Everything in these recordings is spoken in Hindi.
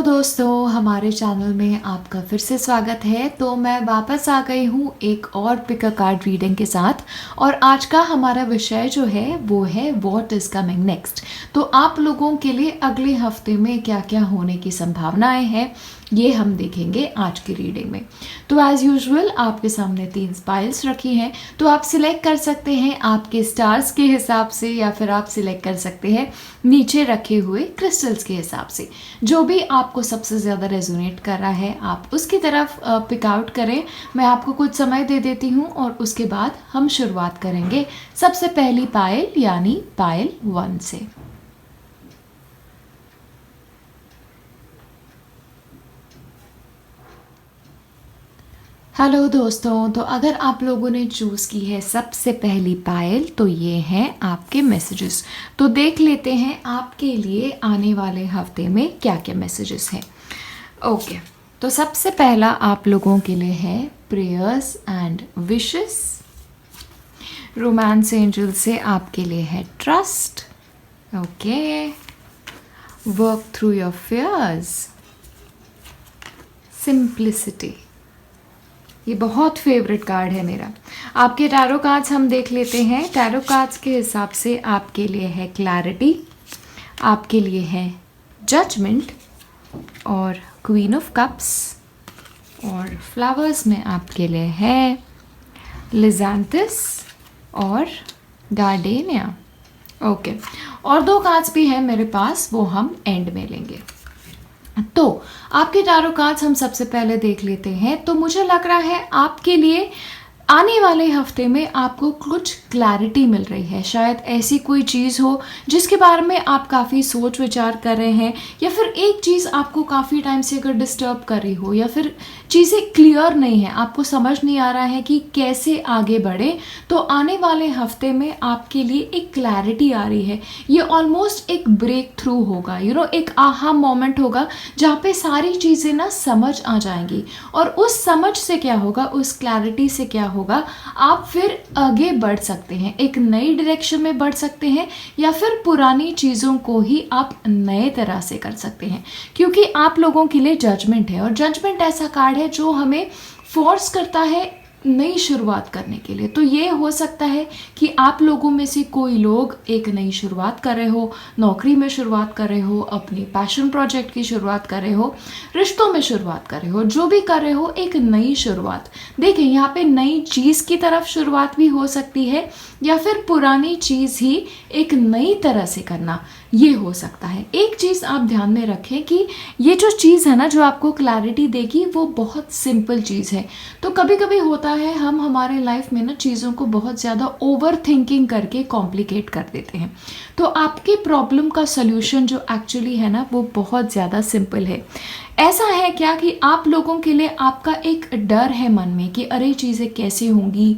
दोस्तों, हमारे चैनल में आपका फिर से स्वागत है। तो मैं वापस आ गई हूँ एक और पिक अ कार्ड रीडिंग के साथ। और आज का हमारा विषय जो है वो है व्हाट इज़ कमिंग नेक्स्ट। तो आप लोगों के लिए अगले हफ्ते में क्या क्या होने की संभावनाएं हैं ये हम देखेंगे आज की रीडिंग में। तो एज़ यूजुअल आपके सामने 3 स्पाइल्स रखी हैं, तो आप सिलेक्ट कर सकते हैं आपके स्टार्स के हिसाब से या फिर आप सिलेक्ट कर सकते हैं नीचे रखे हुए क्रिस्टल्स के हिसाब से। जो भी आपको सबसे ज़्यादा रेजोनेट कर रहा है आप उसकी तरफ पिक आउट करें। मैं आपको कुछ समय दे देती हूँ और उसके बाद हम शुरुआत करेंगे सबसे पहली पायल यानी पायल 1 से। हेलो दोस्तों, तो अगर आप लोगों ने चूज़ की है सबसे पहली पायल तो ये हैं आपके मैसेजेस। तो देख लेते हैं आपके लिए आने वाले हफ्ते में क्या क्या मैसेजेस हैं। ओके, तो सबसे पहला आप लोगों के लिए है prayers and wishes. Romance angel से आपके लिए है trust. Okay, work through your fears, simplicity. ये बहुत फेवरेट कार्ड है मेरा। आपके टैरो कार्ड्स हम देख लेते हैं। टैरो कार्ड्स के हिसाब से आपके लिए है क्लैरिटी, आपके लिए है जजमेंट और क्वीन ऑफ कप्स, और फ्लावर्स में आपके लिए है लिज़ैंथस और गार्डेनिया। ओके, और 2 कार्ड्स भी हैं मेरे पास, वो हम एंड में लेंगे। तो आपके टैरो कार्ड्स हम सबसे पहले देख लेते हैं। तो मुझे लग रहा है आपके लिए आने वाले हफ्ते में आपको कुछ क्लैरिटी मिल रही है। शायद ऐसी कोई चीज़ हो जिसके बारे में आप काफ़ी सोच विचार कर रहे हैं, या फिर एक चीज़ आपको काफ़ी टाइम से अगर डिस्टर्ब कर रही हो, या फिर चीज़ें क्लियर नहीं है, आपको समझ नहीं आ रहा है कि कैसे आगे बढ़े। तो आने वाले हफ्ते में आपके लिए एक क्लैरिटी आ रही है। ये ऑलमोस्ट एक ब्रेक थ्रू होगा, एक आहा मोमेंट होगा जहाँ पे सारी चीज़ें ना समझ आ जाएंगी। और उस समझ से क्या होगा, उस क्लैरिटी से क्या होगा, आप फिर आगे बढ़ सकते हैं, एक नई डायरेक्शन में बढ़ सकते हैं, या फिर पुरानी चीज़ों को ही आप नए तरह से कर सकते हैं। क्योंकि आप लोगों के लिए जजमेंट है, और जजमेंट ऐसा कार्ड है जो हमें फोर्स करता है नई शुरुआत करने के लिए। तो ये हो सकता है कि आप लोगों में से कोई लोग एक नई शुरुआत कर रहे हो, नौकरी में शुरुआत कर रहे हो, अपनी पैशन प्रोजेक्ट की शुरुआत कर रहे हो, रिश्तों में शुरुआत कर रहे हो, जो भी कर रहे हो एक नई शुरुआत। देखिए यहाँ पे नई चीज़ की तरफ शुरुआत भी हो सकती है, या फिर पुरानी चीज़ ही एक नई तरह से करना, ये हो सकता है। एक चीज़ आप ध्यान में रखें कि ये जो चीज़ है ना जो आपको क्लैरिटी देगी वो बहुत सिंपल चीज़ है। तो कभी कभी होता है हम हमारे लाइफ में ना चीज़ों को बहुत ज़्यादा ओवर थिंकिंग करके कॉम्प्लिकेट कर देते हैं। तो आपकी प्रॉब्लम का सल्यूशन जो एक्चुअली है ना वो बहुत ज़्यादा सिंपल है। ऐसा है क्या कि आप लोगों के लिए आपका एक डर है मन में कि अरे चीज़ें कैसे होंगी,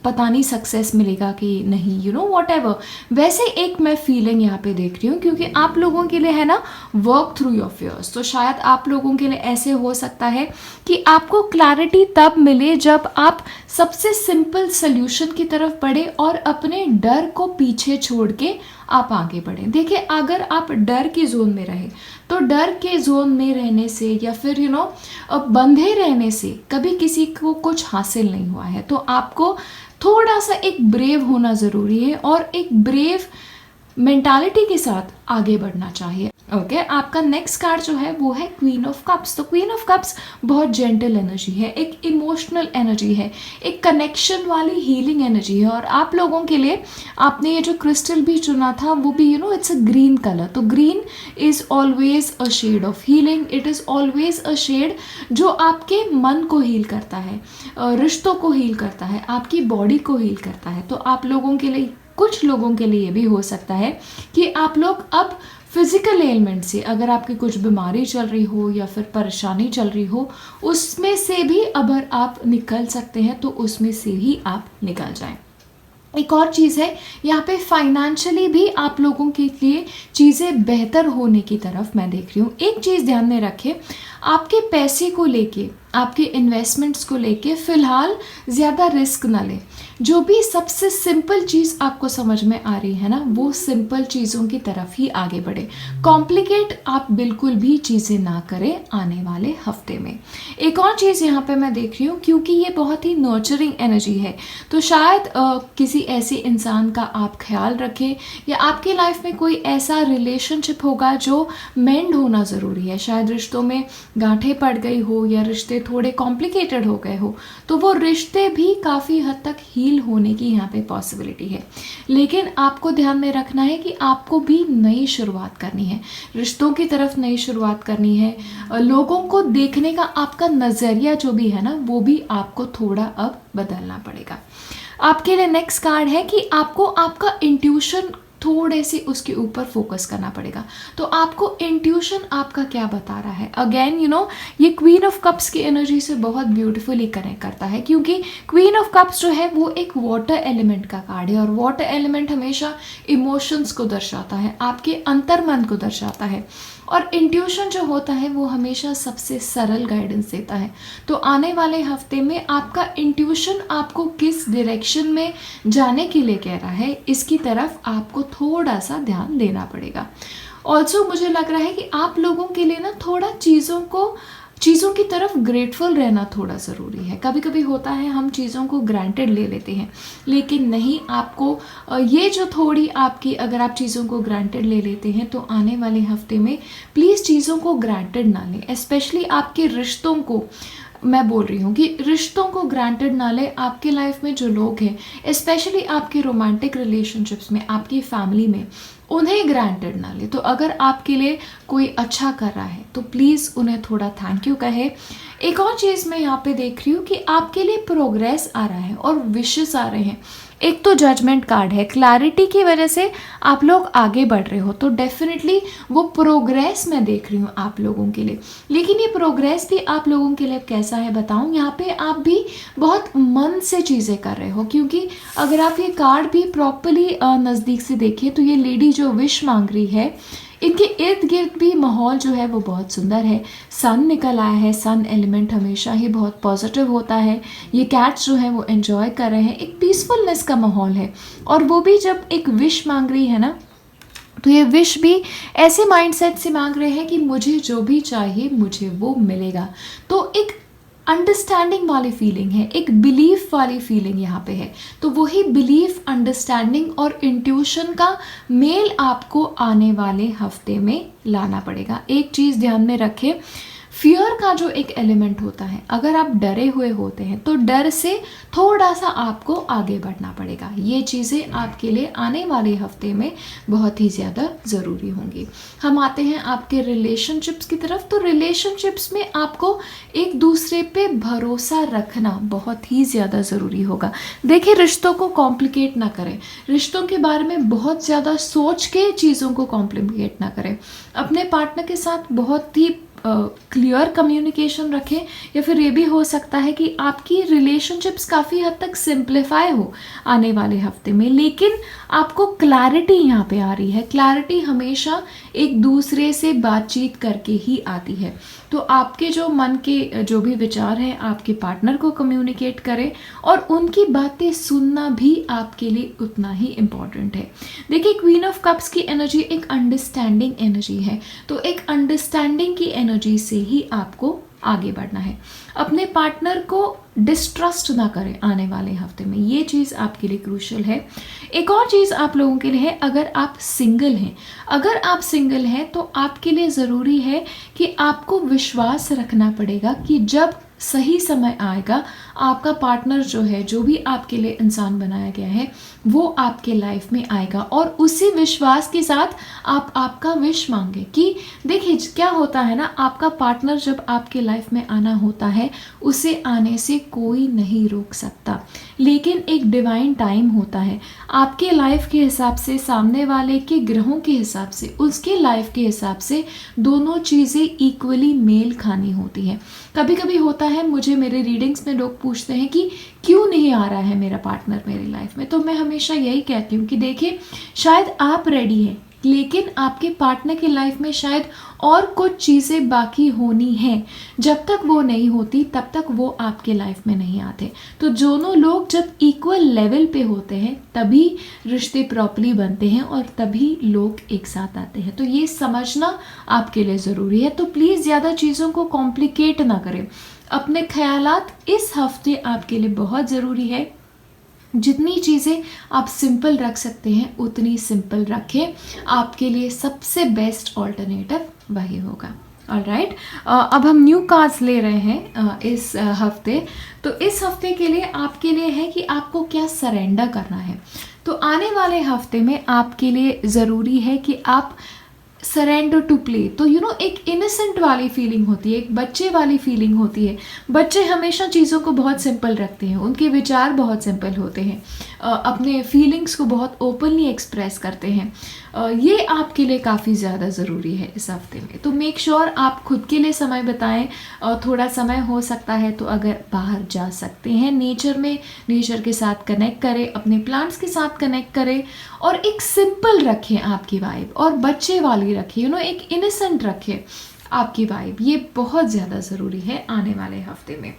पता नहीं सक्सेस मिलेगा कि नहीं, वॉट एवर। वैसे एक मैं फीलिंग यहाँ पे देख रही हूँ, क्योंकि आप लोगों के लिए है ना वर्क थ्रू योर फियर्स। तो शायद आप लोगों के लिए ऐसे हो सकता है कि आपको क्लैरिटी तब मिले जब आप सबसे सिंपल सोल्यूशन की तरफ बढ़े और अपने डर को पीछे छोड़ के आप आगे बढ़ें। देखिए अगर आप डर के जोन में रहे तो डर के जोन में रहने से या फिर बंधे रहने से कभी किसी को कुछ हासिल नहीं हुआ है। तो आपको थोड़ा सा एक ब्रेव होना ज़रूरी है और एक ब्रेव मेंटालिटी के साथ आगे बढ़ना चाहिए। ओके, आपका नेक्स्ट कार्ड जो है वो है क्वीन ऑफ कप्स। तो क्वीन ऑफ कप्स बहुत जेंटल एनर्जी है, एक इमोशनल एनर्जी है, एक कनेक्शन वाली हीलिंग एनर्जी है। और आप लोगों के लिए आपने ये जो क्रिस्टल भी चुना था वो भी इट्स अ ग्रीन कलर। तो green is always a shade of healing, it is always a shade जो आपके मन को हील करता है, रिश्तों को हील करता है, आपकी बॉडी को हील करता है। तो आप लोगों के लिए, कुछ लोगों के लिए भी हो सकता है कि आप लोग अब फिजिकल एलिमेंट से, अगर आपकी कुछ बीमारी चल रही हो या फिर परेशानी चल रही हो, उसमें से भी अगर आप निकल सकते हैं तो उसमें से ही आप निकल जाएं। एक और चीज़ है यहाँ पे फाइनेंशियली भी आप लोगों के लिए चीज़ें बेहतर होने की तरफ मैं देख रही हूँ। एक चीज़ ध्यान में रखें, आपके पैसे को लेके आपके इन्वेस्टमेंट्स को लेके फ़िलहाल ज़्यादा रिस्क ना लें। जो भी सबसे सिंपल चीज़ आपको समझ में आ रही है ना, वो सिंपल चीज़ों की तरफ ही आगे बढ़े। कॉम्प्लिकेट आप बिल्कुल भी चीज़ें ना करें आने वाले हफ्ते में। एक और चीज़ यहाँ पे मैं देख रही हूँ, क्योंकि ये बहुत ही नर्चरिंग एनर्जी है, तो शायद किसी ऐसे इंसान का आप ख्याल रखें, या आपकी लाइफ में कोई ऐसा रिलेशनशिप होगा जो मेंड होना ज़रूरी है। शायद रिश्तों में गांठें पड़ गई हो, या रिश्ते थोड़े कॉम्प्लिकेटेड हो गए हो, तो वो रिश्ते भी काफ़ी हद तक हील होने की यहाँ पे पॉसिबिलिटी है। लेकिन आपको ध्यान में रखना है कि आपको भी नई शुरुआत करनी है, रिश्तों की तरफ नई शुरुआत करनी है। लोगों को देखने का आपका नज़रिया जो भी है ना, वो भी आपको थोड़ा अब बदलना पड़ेगा। आपके लिए नेक्स्ट कार्ड है कि आपको आपका इंट्यूशन थोड़े से उसके ऊपर फोकस करना पड़ेगा। तो आपको इंट्यूशन आपका क्या बता रहा है, अगेन ये क्वीन ऑफ कप्स की एनर्जी से बहुत ब्यूटीफुली कनेक्ट करता है, क्योंकि क्वीन ऑफ कप्स जो है वो एक वाटर एलिमेंट का कार्ड है, और वाटर एलिमेंट हमेशा इमोशंस को दर्शाता है, आपके अंतर्मन को दर्शाता है। और इंट्यूशन जो होता है वो हमेशा सबसे सरल गाइडेंस देता है। तो आने वाले हफ्ते में आपका इंट्यूशन आपको किस डायरेक्शन में जाने के लिए कह रहा है, इसकी तरफ आपको थोड़ा सा ध्यान देना पड़ेगा। ऑल्सो मुझे लग रहा है कि आप लोगों के लिए ना थोड़ा चीज़ों की तरफ ग्रेटफुल रहना थोड़ा ज़रूरी है। कभी कभी होता है हम चीज़ों को ग्रांटेड ले लेते हैं, लेकिन नहीं, आपको ये जो थोड़ी आपकी, अगर आप चीज़ों को ग्रांटेड ले लेते हैं तो आने वाले हफ्ते में प्लीज़ चीज़ों को ग्रांटेड ना लें। स्पेशली आपके रिश्तों को मैं बोल रही हूँ कि रिश्तों को ग्रांटेड ना लें। आपके लाइफ में जो लोग हैं, स्पेशली आपके रोमांटिक रिलेशनशिप्स में, आपकी फैमिली में, उन्हें ग्रांटेड ना ले। तो अगर आपके लिए कोई अच्छा कर रहा है तो प्लीज़ उन्हें थोड़ा थैंक यू कहे। एक और चीज़ मैं यहाँ पे देख रही हूँ कि आपके लिए प्रोग्रेस आ रहा है और विशेस आ रहे हैं। एक तो जजमेंट कार्ड है, क्लैरिटी की वजह से आप लोग आगे बढ़ रहे हो, तो डेफिनेटली वो प्रोग्रेस मैं देख रही हूँ आप लोगों के लिए। लेकिन ये प्रोग्रेस भी आप लोगों के लिए कैसा है बताऊँ, यहाँ पे आप भी बहुत मन से चीज़ें कर रहे हो, क्योंकि अगर आप ये कार्ड भी प्रॉपरली नज़दीक से देखें तो ये लेडी जो विश मांग रही है, इनके इर्द गिर्द भी माहौल जो है वो बहुत सुंदर है। सन निकल आया है, सन एलिमेंट हमेशा ही बहुत पॉजिटिव होता है। ये कैट्स जो है वो एंजॉय कर रहे हैं, एक पीसफुलनेस का माहौल है। और वो भी जब एक विश मांग रही है ना, तो ये विश भी ऐसे माइंडसेट से मांग रहे हैं कि मुझे जो भी चाहिए मुझे वो मिलेगा। तो एक अंडरस्टैंडिंग वाली फीलिंग है, एक बिलीफ वाली फीलिंग यहाँ पे है। तो वही बिलीफ, अंडरस्टैंडिंग और इंट्यूशन का मेल आपको आने वाले हफ्ते में लाना पड़ेगा। एक चीज़ ध्यान में रखें, फियर का जो एक एलिमेंट होता है, अगर आप डरे हुए होते हैं तो डर से थोड़ा सा आपको आगे बढ़ना पड़ेगा। ये चीज़ें आपके लिए आने वाले हफ्ते में बहुत ही ज़्यादा ज़रूरी होंगी। हम आते हैं आपके रिलेशनशिप्स की तरफ। तो रिलेशनशिप्स में आपको एक दूसरे पे भरोसा रखना बहुत ही ज़्यादा ज़रूरी होगा। देखिए, रिश्तों को कॉम्प्लिकेट ना करें, रिश्तों के बारे में बहुत ज़्यादा सोच के चीज़ों को कॉम्प्लिकेट ना करें। अपने पार्टनर के साथ बहुत ही क्लियर कम्युनिकेशन रखें, या फिर ये भी हो सकता है कि आपकी रिलेशनशिप्स काफ़ी हद तक सिंप्लीफाई हो आने वाले हफ्ते में। लेकिन आपको क्लैरिटी यहाँ पे आ रही है। क्लैरिटी हमेशा एक दूसरे से बातचीत करके ही आती है। तो आपके जो मन के जो भी विचार हैं आपके पार्टनर को कम्युनिकेट करें, और उनकी बातें सुनना भी आपके लिए उतना ही इम्पॉर्टेंट है। देखिए, क्वीन ऑफ कप्स की एनर्जी एक अंडरस्टैंडिंग एनर्जी है, तो एक अंडरस्टैंडिंग की एनर्जी से ही आपको आगे बढ़ना है। अपने पार्टनर को डिस्ट्रस्ट ना करें आने वाले हफ्ते में, ये चीज़ आपके लिए क्रूशियल है। एक और चीज़ आप लोगों के लिए है, अगर आप सिंगल हैं तो आपके लिए ज़रूरी है कि आपको विश्वास रखना पड़ेगा कि जब सही समय आएगा, आपका पार्टनर जो है, जो भी आपके लिए इंसान बनाया गया है, वो आपके लाइफ में आएगा। और उसी विश्वास के साथ आप आपका विश मांगे कि देखिए क्या होता है ना, आपका पार्टनर जब आपके लाइफ में आना होता है, उसे आने से कोई नहीं रोक सकता। लेकिन एक डिवाइन टाइम होता है, आपके लाइफ के हिसाब से, सामने वाले के ग्रहों के हिसाब से, उसके लाइफ के हिसाब से दोनों चीज़ें इक्वली मेल खानी होती हैं। कभी कभी होता है, मुझे मेरे रीडिंग्स में लोग पूछते हैं कि क्यों नहीं आ रहा है मेरा पार्टनर मेरी लाइफ में, तो मैं हमेशा यही कहती हूँ कि देखिए, शायद आप रेडी हैं लेकिन आपके पार्टनर की लाइफ में शायद और कुछ चीज़ें बाकी होनी हैं। जब तक वो नहीं होती तब तक वो आपके लाइफ में नहीं आते। तो दोनों लोग जब इक्वल लेवल पे होते हैं तभी रिश्ते प्रॉपरली बनते हैं और तभी लोग एक साथ आते हैं। तो ये समझना आपके लिए ज़रूरी है। तो प्लीज़ ज़्यादा चीज़ों को कॉम्प्लिकेट ना करें। अपने ख्यालात इस हफ्ते आपके लिए बहुत ज़रूरी है। जितनी चीज़ें आप सिंपल रख सकते हैं उतनी सिंपल रखें। आपके लिए सबसे बेस्ट ऑल्टरनेटिव वही होगा। ऑलराइट, अब हम न्यू कार्ड्स ले रहे हैं इस हफ्ते। तो इस हफ्ते के लिए आपके लिए है कि आपको क्या सरेंडर करना है। तो आने वाले हफ्ते में आपके लिए ज़रूरी है कि आप सरेंडर टू प्ले। तो एक इनोसेंट वाली फीलिंग होती है, एक बच्चे वाली फीलिंग होती है। बच्चे हमेशा चीज़ों को बहुत सिंपल रखते हैं, उनके विचार बहुत सिंपल होते हैं, अपने फीलिंग्स को बहुत ओपनली एक्सप्रेस करते हैं। ये आपके लिए काफ़ी ज़्यादा ज़रूरी है इस हफ्ते में। तो मेक श्योर आप खुद के लिए समय बताएं। थोड़ा समय हो सकता है तो अगर बाहर जा सकते हैं नेचर में, नेचर के साथ कनेक्ट करें, अपने प्लांट्स के साथ कनेक्ट करें और एक सिंपल रखें आपकी वाइब, और बच्चे वाली रखें, एक इनोसेंट रखें आपकी वाइब। ये बहुत ज़्यादा ज़रूरी है आने वाले हफ्ते में।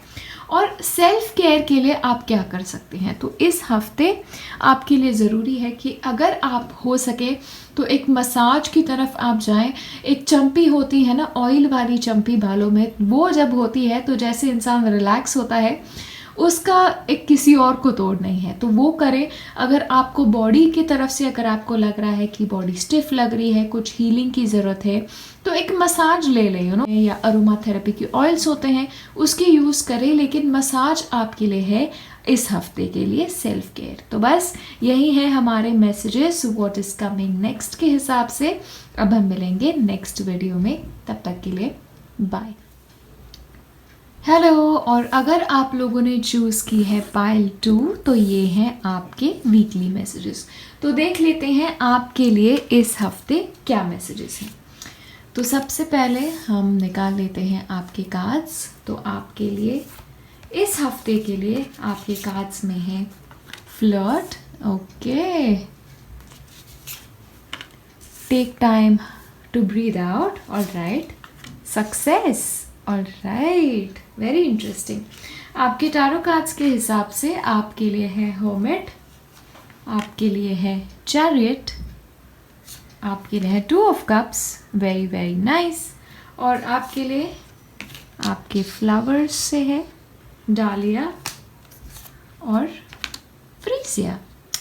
और सेल्फ केयर के लिए आप क्या कर सकते हैं। तो इस हफ्ते आपके लिए ज़रूरी है कि अगर आप हो सके तो एक मसाज की तरफ आप जाएं। एक चम्पी होती है ना, ऑयल वाली चम्पी बालों में, वो जब होती है तो जैसे इंसान रिलैक्स होता है, उसका एक किसी और को तोड़ नहीं है। तो वो करें। अगर आपको बॉडी की तरफ से अगर आपको लग रहा है कि बॉडी स्टिफ लग रही है, कुछ हीलिंग की ज़रूरत है, तो एक मसाज ले लें या अरोमा थेरेपी की ऑयल्स होते हैं उसके यूज़ करें। लेकिन मसाज आपके लिए है इस हफ्ते के लिए सेल्फ केयर। तो बस यही है हमारे messages what is coming next के हिसाब से। अब हम मिलेंगे नेक्स्ट वीडियो में, तब तक के लिए बाय। हेलो, और अगर आप लोगों ने चूज़ की है पाइल 2 तो ये हैं आपके वीकली मैसेजेस। तो देख लेते हैं आपके लिए इस हफ्ते क्या मैसेजेस हैं। तो सबसे पहले हम निकाल लेते हैं आपके कार्ड्स। तो आपके लिए इस हफ्ते के लिए आपके कार्ड्स में है flirt, okay, take time to breathe out, alright, success, alright, very interesting. आपके टैरो कार्ड्स के हिसाब से आपके लिए है हर्मिट, आपके लिए है चैरियट, आपके लिए है 2 of cups, very very nice. और आपके लिए आपके फ्लावर्स से है डालिया और फ्रीसिया,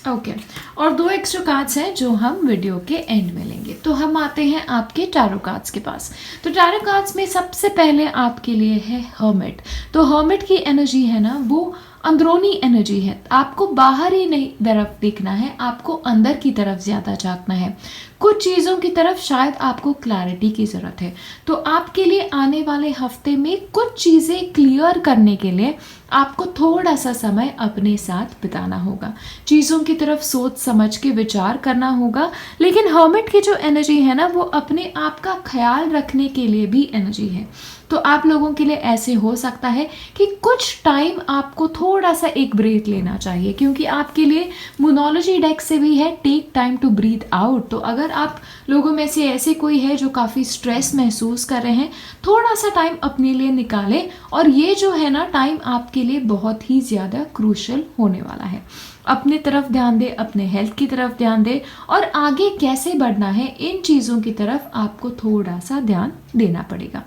ओके। और 2 एक्स्ट्रा कार्ड्स हैं जो हम वीडियो के एंड में लेंगे। तो हम आते हैं आपके टैरो कार्ड्स के पास। तो टैरो कार्ड्स में सबसे पहले आपके लिए है हर्मिट। तो हर्मिट की एनर्जी है ना, वो अंदरूनी एनर्जी है। आपको बाहर ही नहीं तरफ देखना है, आपको अंदर की तरफ ज़्यादा झांकना है। कुछ चीज़ों की तरफ शायद आपको क्लैरिटी की ज़रूरत है। तो आपके लिए आने वाले हफ्ते में कुछ चीज़ें क्लियर करने के लिए आपको थोड़ा सा समय अपने साथ बिताना होगा, चीज़ों की तरफ सोच समझ के विचार करना होगा। लेकिन हर्मिट की जो एनर्जी है ना, वो अपने आप का ख्याल रखने के लिए भी एनर्जी है। तो आप लोगों के लिए ऐसे हो सकता है कि कुछ टाइम आपको थोड़ा सा एक ब्रेक लेना चाहिए, क्योंकि आपके लिए मोनोलॉजी डेक से भी है take time to breathe out. तो अगर आप लोगों में से ऐसे कोई है जो काफ़ी स्ट्रेस महसूस कर रहे हैं, थोड़ा सा टाइम अपने लिए निकालें। और ये जो है ना टाइम आपके लिए बहुत ही ज़्यादा क्रूशल होने वाला है। अपने तरफ ध्यान दें, अपने हेल्थ की तरफ ध्यान दें, और आगे कैसे बढ़ना है इन चीज़ों की तरफ आपको थोड़ा सा ध्यान देना पड़ेगा।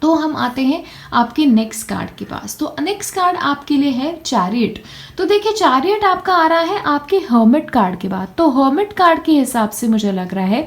तो हम आते हैं आपके नेक्स्ट कार्ड के पास। तो नेक्स्ट कार्ड आपके लिए है चैरियट। तो देखिए, चैरियट आपका आ रहा है आपके हर्मिट कार्ड के बाद। तो हर्मिट कार्ड के हिसाब से मुझे लग रहा है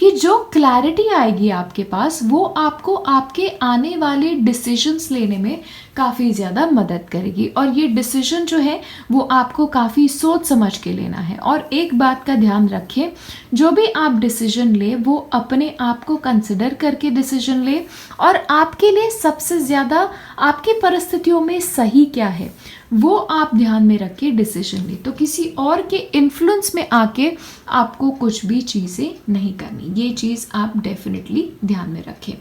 कि जो क्लैरिटी आएगी आपके पास, वो आपको आपके आने वाले डिसीजंस लेने में काफ़ी ज़्यादा मदद करेगी। और ये डिसीजन जो है वो आपको काफ़ी सोच समझ के लेना है। और एक बात का ध्यान रखें, जो भी आप डिसीजन ले वो अपने आप को कंसिडर करके डिसीजन ले, और आपके लिए सबसे ज़्यादा आपकी परिस्थितियों में सही क्या है वो आप ध्यान में रख के डिसीजन ले। तो किसी और के इन्फ्लुएंस में आके आपको कुछ भी चीज़ें नहीं करनी, ये चीज़ आप डेफिनेटली ध्यान में रखें।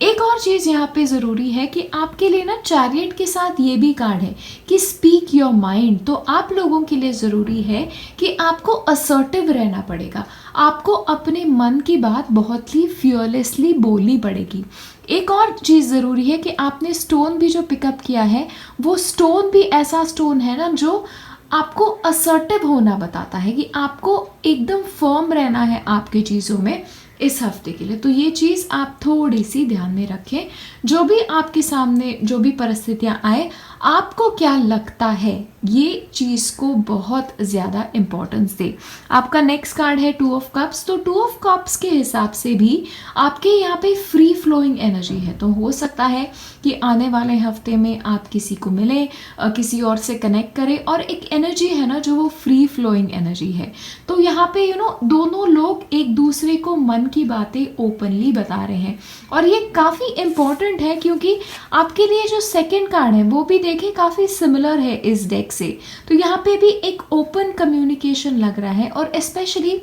एक और चीज़ यहाँ पे ज़रूरी है कि आपके लिए ना चैरियट के साथ ये भी कार्ड है कि स्पीक योर माइंड। तो आप लोगों के लिए ज़रूरी है कि आपको असर्टिव रहना पड़ेगा, आपको अपने मन की बात बहुत ही फियरलेसली बोलनी पड़ेगी। एक और चीज़ ज़रूरी है कि आपने स्टोन भी जो पिकअप किया है वो स्टोन भी ऐसा स्टोन है ना जो आपको असर्टिव होना बताता है कि आपको एकदम फर्म रहना है आपकी चीज़ों में इस हफ्ते के लिए। तो ये चीज़ आप थोड़ी सी ध्यान में रखें। जो भी आपके सामने जो भी परिस्थितियाँ आए, आपको क्या लगता है ये चीज़ को बहुत ज़्यादा इम्पोर्टेंस दे। आपका नेक्स्ट कार्ड है 2 ऑफ कप्स। तो 2 ऑफ कप्स के हिसाब से भी आपके यहाँ पे फ्री फ्लोइंग एनर्जी है। तो हो सकता है कि आने वाले हफ्ते में आप किसी को मिले, किसी और से कनेक्ट करें, और एक एनर्जी है ना जो वो फ्री फ्लोइंग एनर्जी है। तो यहाँ पे दोनों लोग एक दूसरे को मन की बातें ओपनली बता रहे हैं, और ये काफ़ी इम्पॉर्टेंट है क्योंकि आपके लिए जो सेकंड कार्ड है वो भी देखें काफ़ी सिमिलर है इस डेक से। तो यहाँ पे भी एक ओपन कम्युनिकेशन लग रहा है, और स्पेशली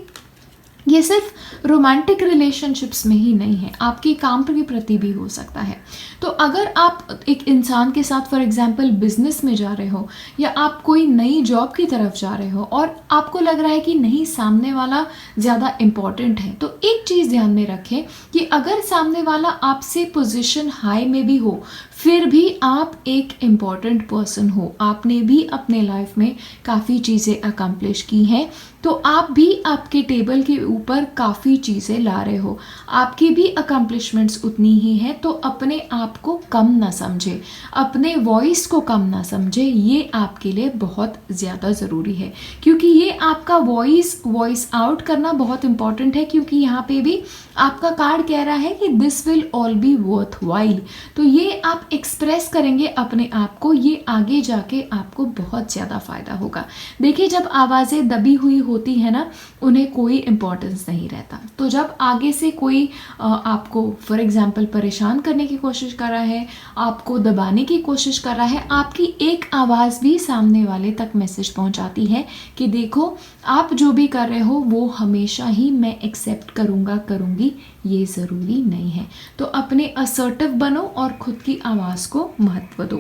ये सिर्फ रोमांटिक रिलेशनशिप्स में ही नहीं है, आपके काम के प्रति भी हो सकता है। तो अगर आप एक इंसान के साथ फॉर एग्जांपल बिजनेस में जा रहे हो, या आप कोई नई जॉब की तरफ जा रहे हो और आपको लग रहा है कि नहीं सामने वाला ज़्यादा इम्पॉर्टेंट है, तो एक चीज़ ध्यान में रखें कि अगर सामने वाला आपसे पोजीशन हाई में भी हो, फिर भी आप एक इम्पॉर्टेंट पर्सन हो, आपने भी अपने लाइफ में काफ़ी चीज़ें अकम्प्लिश की हैं, तो आप भी आपके टेबल के ऊपर काफ़ी चीज़ें ला रहे हो, आपकी भी अकम्प्लिशमेंट्स उतनी ही हैं। तो अपने आप को कम ना समझे, अपने वॉइस को कम ना समझे, ये आपके लिए बहुत ज़्यादा ज़रूरी है, क्योंकि ये आपका वॉइस आउट करना बहुत इम्पॉर्टेंट है। क्योंकि यहाँ पे भी आपका कार्ड कह रहा है कि this will all B worth while. तो ये आप एक्सप्रेस करेंगे अपने आप को, ये आगे जाके आपको बहुत ज़्यादा फ़ायदा होगा। देखिए, जब आवाज़ें दबी हुई होती है ना, उन्हें कोई इम्पोर्टेंस नहीं रहता। तो जब आगे से कोई आपको फॉर एग्जांपल परेशान करने की कोशिश कर रहा है, आपको दबाने की कोशिश कर रहा है, आपकी एक आवाज़ भी सामने वाले तक मैसेज पहुंचाती है कि देखो, आप जो भी कर रहे हो वो हमेशा ही मैं एक्सेप्ट करूँगी, ये ज़रूरी नहीं है। तो अपने असर्टिव बनो और खुद की आवाज़ को महत्व दो,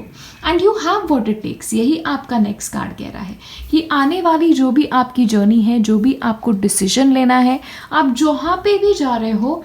and you have what it takes. यही आपका नेक्स्ट कार्ड कह रहा है कि आने वाली जो भी आपकी जर्नी है, जो भी आपको डिसीजन लेना है, आप जहाँ पे भी जा रहे हो,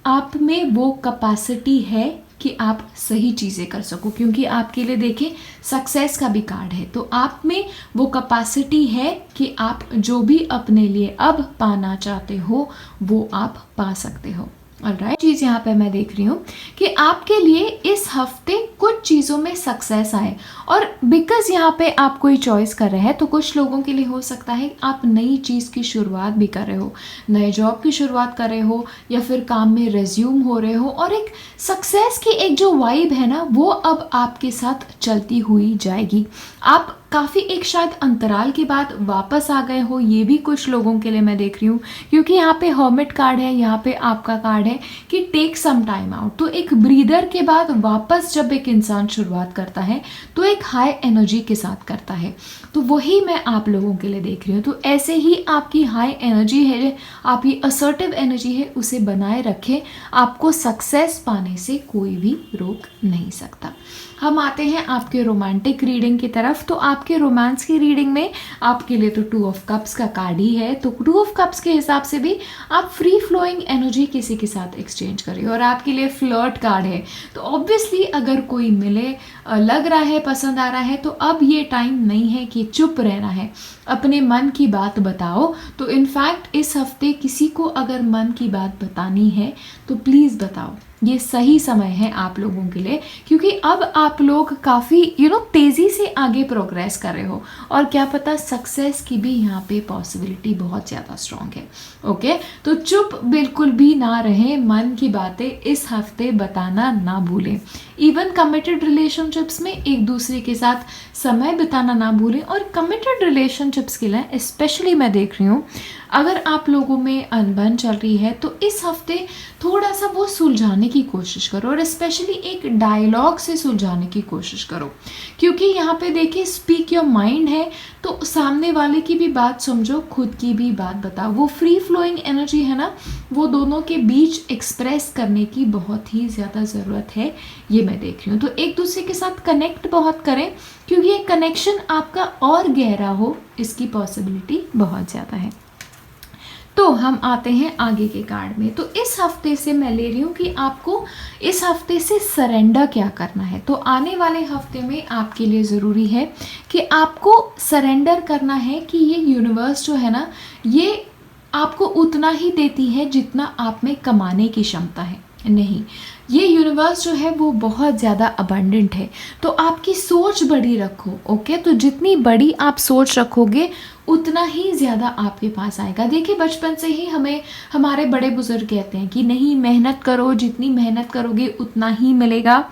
आप में वो कैपेसिटी है कि आप सही चीज़ें कर सको। क्योंकि आपके लिए देखिए सक्सेस का भी कार्ड है, तो आप में वो कैपेसिटी है कि आप जो भी अपने लिए अब पाना चाहते हो वो आप पा सकते हो। ऑलराइट, चीज़ यहाँ पे मैं देख रही हूँ कि आपके लिए इस हफ्ते कुछ चीज़ों में सक्सेस आए, और बिकॉज यहाँ पे आप कोई चॉइस कर रहे हैं, तो कुछ लोगों के लिए हो सकता है आप नई चीज़ की शुरुआत भी कर रहे हो, नए जॉब की शुरुआत कर रहे हो, या फिर काम में रेज्यूम हो रहे हो, और एक सक्सेस की एक जो वाइब है ना वो अब आपके साथ चलती हुई जाएगी। आप काफ़ी एक शायद अंतराल के बाद वापस आ गए हो, ये भी कुछ लोगों के लिए मैं देख रही हूँ। क्योंकि यहाँ पे हर्मिट कार्ड है, यहाँ पे आपका कार्ड है कि टेक सम टाइम आउट। तो एक ब्रीदर के बाद वापस जब एक इंसान शुरुआत करता है तो एक हाई एनर्जी के साथ करता है, तो वही मैं आप लोगों के लिए देख रही हूँ। तो ऐसे ही आपकी हाई एनर्जी है, आपकी असर्टिव एनर्जी है, उसे बनाए रखें, आपको सक्सेस पाने से कोई भी रोक नहीं सकता। हम आते हैं आपके रोमांटिक रीडिंग की तरफ। तो आपके रोमांस की रीडिंग में आपके लिए तो 2 ऑफ कप्स का कार्ड ही है, तो 2 ऑफ कप्स के हिसाब से भी आप फ्री फ्लोइंग एनर्जी किसी के साथ एक्सचेंज करिए, और आपके लिए फ्लर्ट कार्ड है। तो ऑब्वियसली अगर कोई मिले, लग रहा है, पसंद आ रहा है, तो अब ये टाइम नहीं है कि चुप रहना है, अपने मन की बात बताओ। तो इनफैक्ट इस हफ्ते किसी को अगर मन की बात बतानी है तो प्लीज़ बताओ, ये सही समय है आप लोगों के लिए। क्योंकि अब आप लोग काफ़ी तेज़ी से आगे प्रोग्रेस कर रहे हो, और क्या पता सक्सेस की भी यहाँ पे पॉसिबिलिटी बहुत ज़्यादा स्ट्रॉन्ग है। ओके, तो चुप बिल्कुल भी ना रहें, मन की बातें इस हफ्ते बताना ना भूलें। इवन कमिटेड रिलेशनशिप्स में एक दूसरे के साथ समय बिताना ना भूलें। और कमिटेड रिलेशनशिप्स के लिए स्पेशली मैं देख रही हूँ, अगर आप लोगों में अनबन चल रही है तो इस हफ्ते थोड़ा सा वो सुलझाने सुलझाने की कोशिश करो और स्पेशली एक डायलॉग से सुलझाने की कोशिश करो, क्योंकि यहाँ पे देखिए स्पीक योर माइंड है, तो सामने वाले की भी बात समझो, खुद की भी बात बताओ। वो फ्री फ्लोइंग एनर्जी है ना, वो दोनों के बीच एक्सप्रेस करने की बहुत ही ज़्यादा ज़रूरत है, ये मैं देख रही हूँ। तो एक दूसरे के साथ कनेक्ट बहुत करें, क्योंकि ये कनेक्शन आपका और गहरा हो, इसकी पॉसिबिलिटी बहुत ज़्यादा है। तो हम आते हैं आगे के कार्ड में। तो इस हफ्ते से मैं ले रही हूँ कि आपको इस हफ्ते से सरेंडर क्या करना है। तो आने वाले हफ्ते में आपके लिए ज़रूरी है कि आपको सरेंडर करना है कि ये यूनिवर्स जो है ना, ये आपको उतना ही देती है जितना आप में कमाने की क्षमता है। नहीं, ये यूनिवर्स जो है वो बहुत ज़्यादा अबंडेंट है, तो आपकी सोच बड़ी रखो। ओके, तो जितनी बड़ी आप सोच रखोगे उतना ही ज़्यादा आपके पास आएगा। देखिए बचपन से ही हमें हमारे बड़े बुजुर्ग कहते हैं कि नहीं, मेहनत करो, जितनी मेहनत करोगे उतना ही मिलेगा।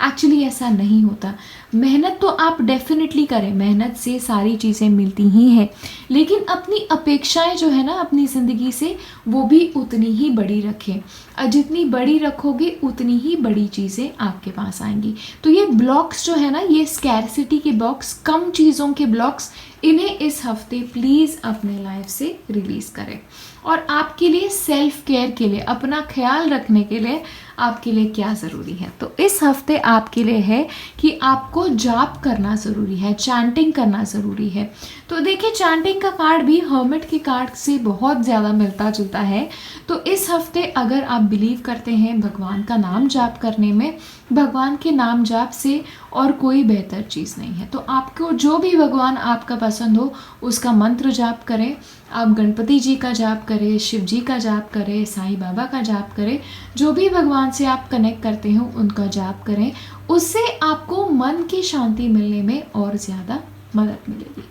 एक्चुअली ऐसा नहीं होता। मेहनत तो आप डेफिनेटली करें, मेहनत से सारी चीज़ें मिलती ही हैं, लेकिन अपनी अपेक्षाएं जो है ना अपनी ज़िंदगी से, वो भी उतनी ही बड़ी रखें। और जितनी बड़ी रखोगे उतनी ही बड़ी चीज़ें आपके पास आएंगी। तो ये ब्लॉक्स जो है ना, ये स्कैरसिटी के ब्लॉक्स, कम चीज़ों के ब्लॉक्स, इन्हें इस हफ्ते प्लीज़ अपने लाइफ से रिलीज़ करें। और आपके लिए सेल्फ केयर के लिए, अपना ख्याल रखने के लिए आपके लिए क्या ज़रूरी है, तो इस हफ्ते आपके लिए है कि आपको जाप करना ज़रूरी है, चैंटिंग करना ज़रूरी है। तो देखिए चैंटिंग का कार्ड भी हर्मिट के कार्ड से बहुत ज़्यादा मिलता जुलता है। तो इस हफ्ते अगर आप बिलीव करते हैं भगवान का नाम जाप करने में, भगवान के नाम जाप से और कोई बेहतर चीज़ नहीं है। तो आपको जो भी भगवान आपका पसंद हो उसका मंत्र जाप करें। आप गणपति जी का जाप करें, शिव जी का जाप करें, साईं बाबा का जाप करें, जो भी भगवान से आप कनेक्ट करते हो उनका जाप करें। उससे आपको मन की शांति मिलने में और ज़्यादा मदद मिलेगी।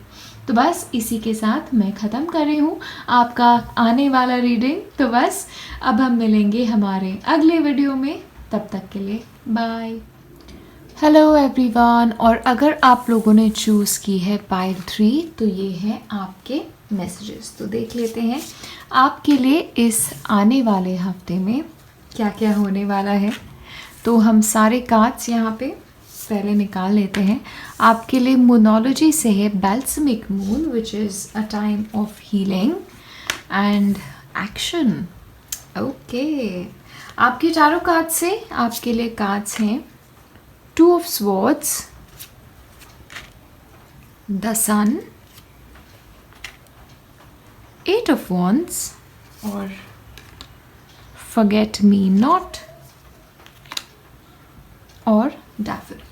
तो बस इसी के साथ मैं ख़त्म कर रही हूँ आपका आने वाला रीडिंग। तो बस अब हम मिलेंगे हमारे अगले वीडियो में, तब तक के लिए बाय। हेलो एवरीवन, और अगर आप लोगों ने चूज़ की है पाइल 3, तो ये है आपके मैसेजेस। तो देख लेते हैं आपके लिए इस आने वाले हफ्ते में क्या क्या होने वाला है। तो हम सारे कार्ड्स यहाँ पे पहले निकाल लेते हैं। आपके लिए मूनोलॉजी से है balsamic moon, which is a time of healing and action. Okay, आपके चारों कार्ड से आपके लिए कार्ड्स हैं two of swords, the sun, eight of wands और फॉरगेट मी नॉट और डैफिल।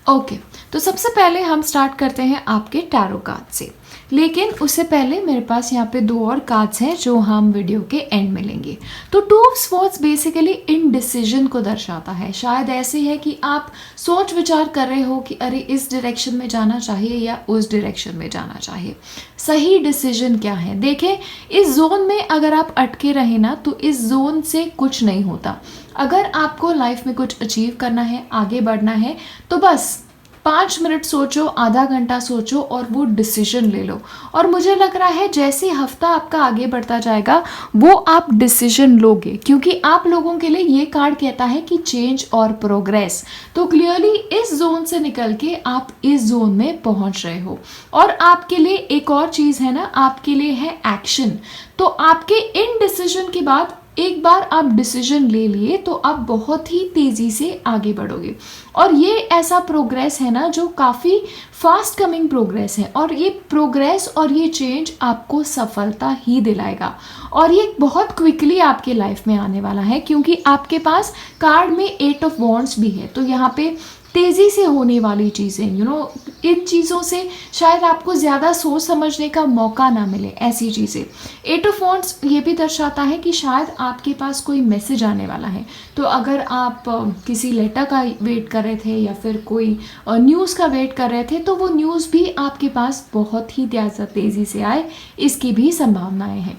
ओके, तो सबसे पहले हम स्टार्ट करते हैं आपके टैरो कार्ड से, लेकिन उससे पहले मेरे पास यहाँ पे 2 और कार्ड्स हैं जो हम वीडियो के एंड में लेंगे। तो to of swords basically indecision को दर्शाता है। शायद ऐसे है कि आप सोच विचार कर रहे हो कि अरे इस डायरेक्शन में जाना चाहिए या उस डायरेक्शन में जाना चाहिए, सही डिसीजन क्या है। देखें, इस जोन में अगर आप अटके रहे ना, तो इस जोन से कुछ नहीं होता। अगर आपको लाइफ में कुछ अचीव करना है, आगे बढ़ना है, तो बस 5 मिनट सोचो, आधा घंटा सोचो और वो डिसीजन ले लो। और मुझे लग रहा है जैसे हफ्ता आपका आगे बढ़ता जाएगा वो आप डिसीजन लोगे, क्योंकि आप लोगों के लिए ये कार्ड कहता है कि चेंज और प्रोग्रेस। तो क्लियरली इस जोन से निकल के आप इस जोन में पहुंच रहे हो। और आपके लिए एक और चीज़ है ना, आपके लिए है एक्शन। तो आपके इन डिसीजन के बाद एक बार आप डिसीजन ले लिए तो आप बहुत ही तेज़ी से आगे बढ़ोगे। और ये ऐसा प्रोग्रेस है ना जो काफ़ी फास्ट कमिंग प्रोग्रेस है, और ये प्रोग्रेस और ये चेंज आपको सफलता ही दिलाएगा। और ये बहुत क्विकली आपके लाइफ में आने वाला है, क्योंकि आपके पास कार्ड में 8 ऑफ वॉन्ड्स भी है। तो यहाँ पे तेज़ी से होने वाली चीज़ें, इन चीज़ों से शायद आपको ज़्यादा सोच समझने का मौका ना मिले, ऐसी चीज़ें। 8 ऑफ वॉन्ड्स ये भी दर्शाता है कि शायद आपके पास कोई मैसेज आने वाला है। तो अगर आप किसी लेटर का वेट कर रहे थे या फिर कोई न्यूज़ का वेट कर रहे थे, तो वो न्यूज़ भी आपके पास बहुत ही ज़्यादा तेज़ी से आए, इसकी भी संभावनाएँ हैं।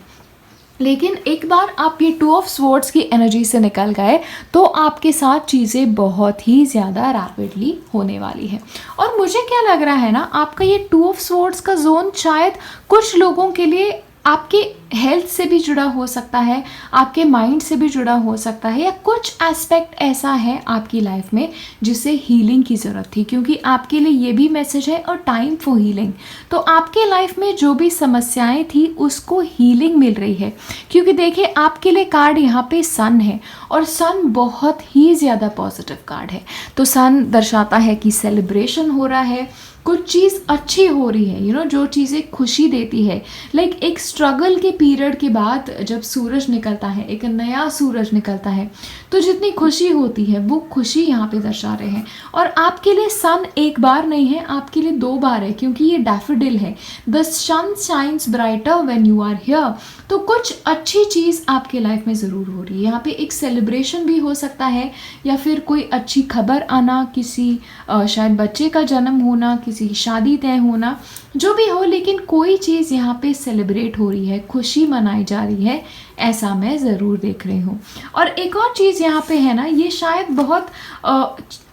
लेकिन एक बार आप ये 2 ऑफ स्वॉर्ड्स की एनर्जी से निकल गए तो आपके साथ चीज़ें बहुत ही ज़्यादा रैपिडली होने वाली है। और मुझे क्या लग रहा है ना, आपका ये 2 ऑफ स्वॉर्ड्स का जोन शायद कुछ लोगों के लिए आपके हेल्थ से भी जुड़ा हो सकता है, आपके माइंड से भी जुड़ा हो सकता है, या कुछ एस्पेक्ट ऐसा है आपकी लाइफ में जिसे हीलिंग की ज़रूरत थी, क्योंकि आपके लिए ये भी मैसेज है और टाइम फॉर हीलिंग। तो आपके लाइफ में जो भी समस्याएं थी उसको हीलिंग मिल रही है, क्योंकि देखिए आपके लिए कार्ड यहाँ पे सन है, और सन बहुत ही ज़्यादा पॉजिटिव कार्ड है। तो सन दर्शाता है कि सेलिब्रेशन हो रहा है, कुछ चीज़ अच्छी हो रही है, जो चीज़ें खुशी देती है। लाइक एक स्ट्रगल के पीरियड के बाद जब सूरज निकलता है, एक नया सूरज निकलता है, तो जितनी खुशी होती है वो खुशी यहाँ पे दर्शा रहे हैं। और आपके लिए सन एक बार नहीं है, आपके लिए 2 बार है, क्योंकि ये डैफोडिल है। The sun shines brighter when you are here. तो कुछ अच्छी चीज़ आपके लाइफ में ज़रूर हो रही है। यहाँ पे एक सेलिब्रेशन भी हो सकता है, या फिर कोई अच्छी खबर आना, किसी शायद बच्चे का जन्म होना, किसी शादी तय होना, जो भी हो, लेकिन कोई चीज़ यहाँ पे सेलिब्रेट हो रही है, खुशी मनाई जा रही है, ऐसा मैं ज़रूर देख रही हूँ। और एक और चीज़ यहाँ पे है ना, ये शायद बहुत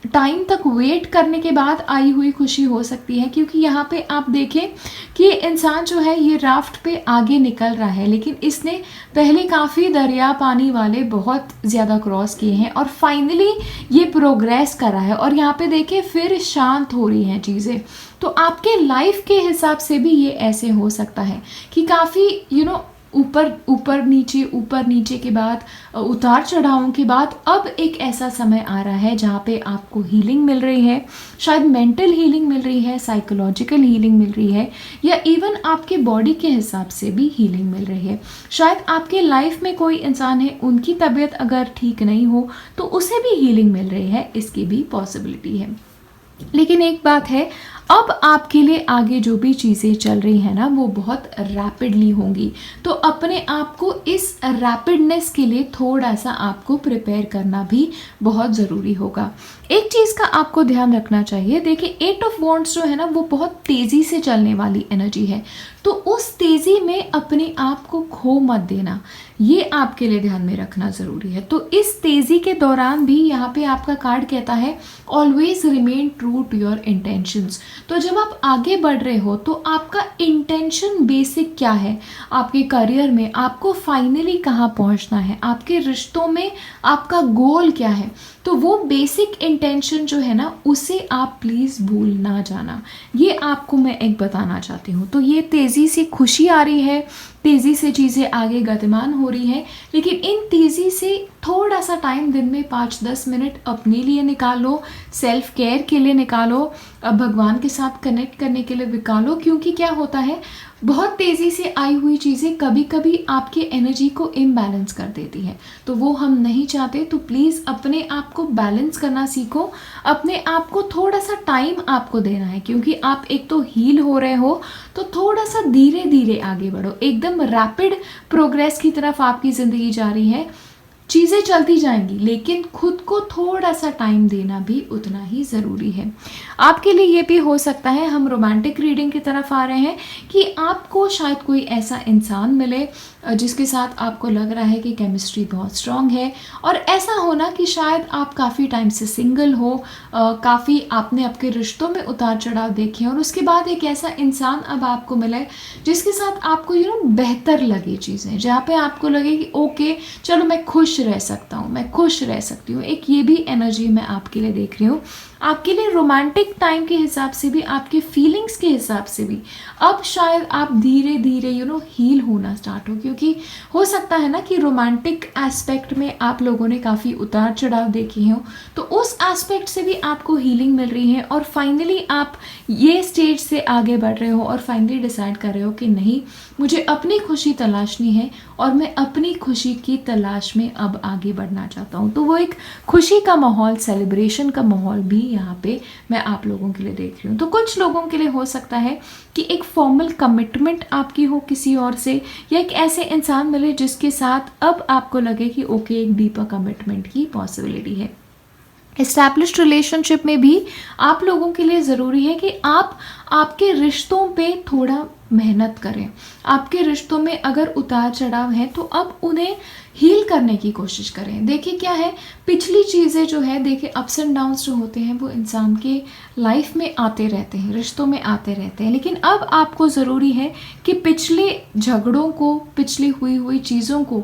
टाइम तक वेट करने के बाद आई हुई खुशी हो सकती है, क्योंकि यहाँ पे आप देखें कि इंसान जो है ये राफ्ट पे आगे निकल रहा है, लेकिन इसने पहले काफ़ी दरिया पानी वाले बहुत ज़्यादा क्रॉस किए हैं, और फाइनली ये प्रोग्रेस कर रहा है, और यहाँ पे देखें फिर शांत हो रही हैं चीज़ें। तो आपके लाइफ के हिसाब से भी ये ऐसे हो सकता है कि काफ़ी ऊपर नीचे के बाद, उतार चढ़ावों के बाद अब एक ऐसा समय आ रहा है जहाँ पे आपको हीलिंग मिल रही है। शायद मेंटल हीलिंग मिल रही है, साइकोलॉजिकल हीलिंग मिल रही है, या इवन आपके बॉडी के हिसाब से भी हीलिंग मिल रही है। शायद आपके लाइफ में कोई इंसान है, उनकी तबीयत अगर ठीक नहीं हो तो उसे भी हीलिंग मिल रही है, इसकी भी पॉसिबिलिटी है। लेकिन एक बात है, अब आपके लिए आगे जो भी चीज़ें चल रही हैं ना, वो बहुत रैपिडली होंगी। तो अपने आप को इस रैपिडनेस के लिए थोड़ा सा आपको प्रिपेयर करना भी बहुत ज़रूरी होगा। एक चीज़ का आपको ध्यान रखना चाहिए, देखिए 8 ऑफ वॉन्ड्स जो है ना, वो बहुत तेज़ी से चलने वाली एनर्जी है, तो उस तेज़ी में अपने आप को खो मत देना, ये आपके लिए ध्यान में रखना ज़रूरी है। तो इस तेज़ी के दौरान भी यहाँ पे आपका कार्ड कहता है always remain true to your intentions. तो जब आप आगे बढ़ रहे हो तो आपका इंटेंशन बेसिक क्या है, आपके करियर में आपको फाइनली कहाँ पहुँचना है, आपके रिश्तों में आपका गोल क्या है, तो वो बेसिक इंटेंशन जो है ना, उसे आप प्लीज़ भूल ना जाना। ये आपको मैं एक बताना चाहती हूँ। तो ये तेज़ी से खुशी आ रही है, तेज़ी से चीज़ें आगे गतिमान हो रही हैं, लेकिन इन तेज़ी से थोड़ा सा टाइम दिन में 5-10 मिनट अपने लिए निकालो, सेल्फ केयर के लिए निकालो, भगवान के साथ कनेक्ट करने के लिए निकालो। क्योंकि क्या होता है, बहुत तेज़ी से आई हुई चीज़ें कभी कभी आपके एनर्जी को इम्बैलेंस कर देती है, तो वो हम नहीं चाहते। तो प्लीज़ अपने आप को बैलेंस करना सीखो, अपने आप को थोड़ा सा टाइम आपको देना है, क्योंकि आप एक तो हील हो रहे हो, तो थोड़ा सा धीरे धीरे आगे बढ़ो। एकदम रैपिड प्रोग्रेस की तरफ आपकी ज़िंदगी जा रही है, चीज़ें चलती जाएंगी, लेकिन खुद को थोड़ा सा टाइम देना भी उतना ही ज़रूरी है। आपके लिए ये भी हो सकता है, हम रोमांटिक रीडिंग की तरफ आ रहे हैं, कि आपको शायद कोई ऐसा इंसान मिले जिसके साथ आपको लग रहा है कि केमिस्ट्री बहुत स्ट्रांग है, और ऐसा होना कि शायद आप काफ़ी टाइम से सिंगल हो, काफ़ी आपने आपके रिश्तों में उतार चढ़ाव देखे हैं, और उसके बाद एक ऐसा इंसान अब आपको मिले जिसके साथ आपको बेहतर लगे चीज़ें, जहाँ पे आपको लगे कि ओके चलो मैं खुश रह सकता हूँ, मैं खुश रह सकती हूँ। एक ये भी एनर्जी मैं आपके लिए देख रही हूँ। आपके लिए रोमांटिक टाइम के हिसाब से भी, आपके फीलिंग्स के हिसाब से भी अब शायद आप धीरे धीरे हील होना स्टार्ट हो, क्योंकि हो सकता है ना कि रोमांटिक एस्पेक्ट में आप लोगों ने काफ़ी उतार चढ़ाव देखे हो, तो उस एस्पेक्ट से भी आपको हीलिंग मिल रही है, और फाइनली आप ये स्टेज से आगे बढ़ रहे हो, और फाइनली डिसाइड कर रहे हो कि नहीं, मुझे अपनी खुशी तलाशनी है, और मैं अपनी खुशी की तलाश में अब आगे बढ़ना चाहता हूँ। तो वो एक खुशी का माहौल, सेलिब्रेशन का माहौल भी यहाँ पे मैं आप लोगों के लिए देख रही हूँ। तो कुछ लोगों के लिए हो सकता है कि एक फॉर्मल कमिटमेंट आपकी हो किसी और से, या एक ऐसे इंसान मिले जिसके साथ अब आपको लगे कि ओके एक डीपर कमिटमेंट की पॉसिबिलिटी है। एस्टैब्लिश्ड रिलेशनशिप में भी आप लोगों के लिए ज़रूरी है कि आप आपके रिश्तों पे थोड़ा मेहनत करें। आपके रिश्तों में अगर उतार चढ़ाव है तो अब उन्हें हील करने की कोशिश करें। देखिए क्या है, पिछली चीज़ें जो है, देखिए अप्स एंड डाउन्स जो होते हैं वो इंसान के लाइफ में आते रहते हैं, रिश्तों में आते रहते हैं, लेकिन अब आपको ज़रूरी है कि पिछले झगड़ों को, पिछली हुई चीज़ों को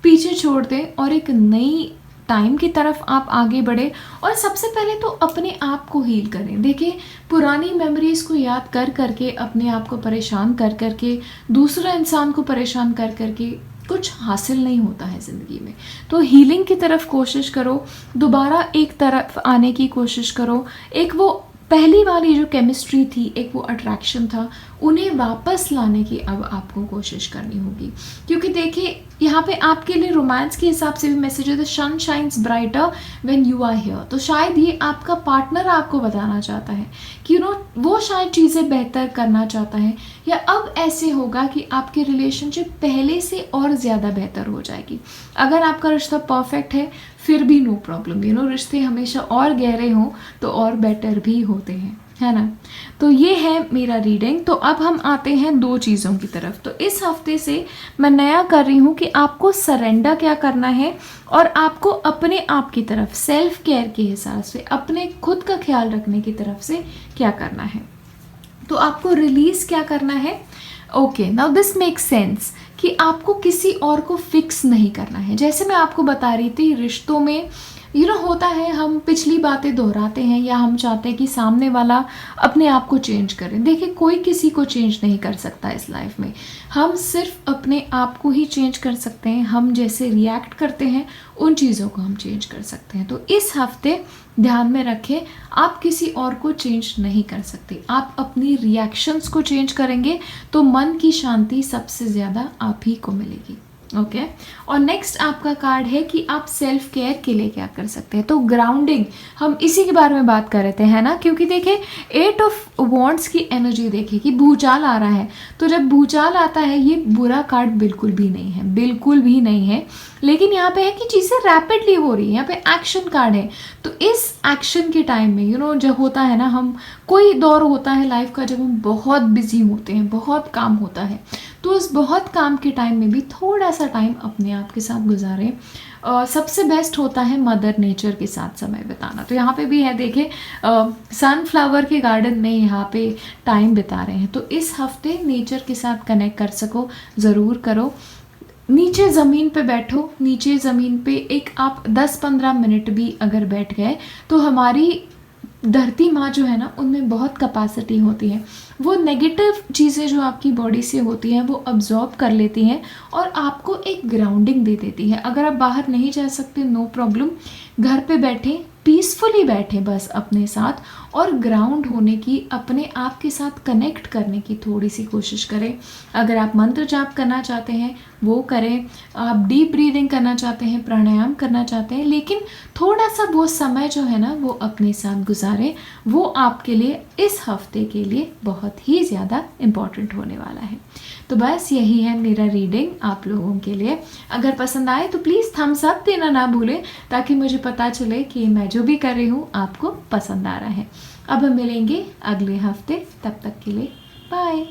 पीछे छोड़ दें और एक नई टाइम की तरफ आप आगे बढ़े। और सबसे पहले तो अपने आप को हील करें। देखिए पुरानी मेमोरीज़ को याद कर करके, अपने आप को परेशान कर करके, दूसरा इंसान को परेशान कर करके कुछ हासिल नहीं होता है ज़िंदगी में। तो हीलिंग की तरफ कोशिश करो, दोबारा एक तरफ आने की कोशिश करो। एक वो पहली वाली जो केमिस्ट्री थी, एक वो अट्रैक्शन था, उन्हें वापस लाने की अब आपको कोशिश करनी होगी। क्योंकि देखिए यहाँ पे आपके लिए रोमांस के हिसाब से भी मैसेज है, the sun shines brighter when you are here. तो शायद ये आपका पार्टनर आपको बताना चाहता है कि वो शायद चीज़ें बेहतर करना चाहता है, या अब ऐसे होगा कि आपकी रिलेशनशिप पहले से और ज़्यादा बेहतर हो जाएगी। अगर आपका रिश्ता परफेक्ट है फिर भी नो प्रॉब्लम, रिश्ते हमेशा और गहरे हों तो और बेटर भी होते हैं, है ना। तो ये है मेरा रीडिंग। तो अब हम आते हैं 2 चीज़ों की तरफ। तो इस हफ्ते से मैं नया कर रही हूँ कि आपको सरेंडर क्या करना है और आपको अपने आप की तरफ सेल्फ केयर के हिसाब से, अपने खुद का ख्याल रखने की तरफ से क्या करना है। तो आपको रिलीज़ क्या करना है। Okay, now this makes sense कि आपको किसी और को फिक्स नहीं करना है। जैसे मैं आपको बता रही थी, रिश्तों में होता है, हम पिछली बातें दोहराते हैं या हम चाहते हैं कि सामने वाला अपने आप को चेंज करे। देखिए कोई किसी को चेंज नहीं कर सकता इस लाइफ में, हम सिर्फ अपने आप को ही चेंज कर सकते हैं। हम जैसे रिएक्ट करते हैं उन चीज़ों को हम चेंज कर सकते हैं। तो इस हफ्ते ध्यान में रखें, आप किसी और को चेंज नहीं कर सकते, आप अपनी रिएक्शंस को चेंज करेंगे तो मन की शांति सबसे ज़्यादा आप ही को मिलेगी। ओके और नेक्स्ट आपका कार्ड है कि आप सेल्फ केयर के लिए क्या कर सकते हैं। तो ग्राउंडिंग, हम इसी के बारे में बात कर रहे थे, है ना। क्योंकि देखिए 8 ऑफ वॉन्ड्स की एनर्जी देखिए कि भूचाल आ रहा है। तो जब भूचाल आता है, ये बुरा कार्ड बिल्कुल भी नहीं है, बिल्कुल भी नहीं है। लेकिन यहाँ पे है कि चीज़ें रैपिडली हो रही है, यहाँ पे एक्शन कार्ड है। तो इस एक्शन के टाइम में जब होता है ना, हम कोई दौर होता है लाइफ का जब हम बहुत बिजी होते हैं, बहुत काम होता है, तो उस बहुत काम के टाइम में भी थोड़ा सा टाइम अपने आप के साथ गुजारें। सबसे बेस्ट होता है मदर नेचर के साथ समय बिताना। तो यहाँ पे भी है, देखिए सनफ्लावर के गार्डन में यहाँ पे टाइम बिता रहे हैं। तो इस हफ्ते नेचर के साथ कनेक्ट कर सको ज़रूर करो। नीचे ज़मीन पे बैठो, नीचे ज़मीन पे एक आप 10-15 मिनट भी अगर बैठ गए तो हमारी धरती माँ जो है ना, उनमें बहुत कैपेसिटी होती है। वो नेगेटिव चीज़ें जो आपकी बॉडी से होती हैं वो अब्जॉर्ब कर लेती हैं और आपको एक ग्राउंडिंग दे देती है। अगर आप बाहर नहीं जा सकते, नो प्रॉब्लम, घर पे बैठे, पीसफुली बैठे बस अपने साथ, और ग्राउंड होने की, अपने आप के साथ कनेक्ट करने की थोड़ी सी कोशिश करें। अगर आप मंत्र जाप करना चाहते हैं वो करें, आप डीप ब्रीदिंग करना चाहते हैं, प्राणायाम करना चाहते हैं, लेकिन थोड़ा सा वो समय जो है ना वो अपने साथ गुजारें। वो आपके लिए इस हफ्ते के लिए बहुत ही ज़्यादा इम्पॉर्टेंट होने वाला है। तो बस यही है मेरा रीडिंग आप लोगों के लिए। अगर पसंद आए तो प्लीज़ थम्स अप देना ना भूलें, ताकि मुझे पता चले कि मैं जो भी कर रही हूँ आपको पसंद आ रहा है। अब हम मिलेंगे अगले हफ्ते, तब तक के लिए बाय।